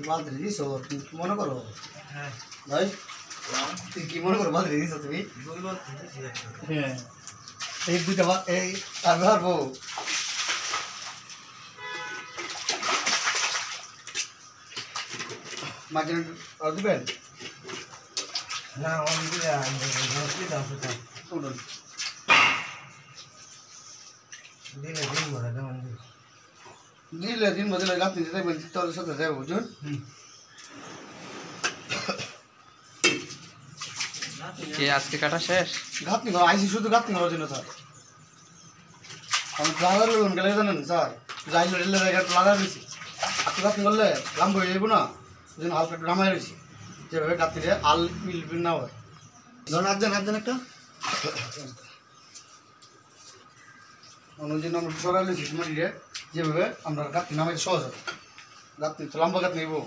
বাদ দিস তুমি কি মনে করো? হ্যাঁ ভাই তুই কি মনে করো বাদ দিস তুমি? হ্যাঁ এই দুইটা এই আর পারবো মাঝে আর দিবেন না আমি উঠুন দিলে দিন বদলে গাছ নিতে যাবেন তোর সাথে যাবো বুঝুন কি আজকে কাটা শেষ? ঘাতনি করো আইসি শুধু ঘাতনি করার জন্য স্যার আমি লাগার লোন গেলে জানেন স্যার যাই রেলের জায়গাটা লাগা রয়েছি আপনি ঘাতনি করলে লাম্ব হয়ে যাবো না ওই জন্য হালকা একটু নামাই রয়েছি যেভাবে ঘাতনিতে আল মিলবিল না হয় ধরুন আটজন একটা ওই জন্য আমরা সরাই রয়েছি মাটিতে যেভাবে আমরা ঘাতনি নামাই সহজ হবে ঘাতনি তো লম্বা ঘাতনি নেবো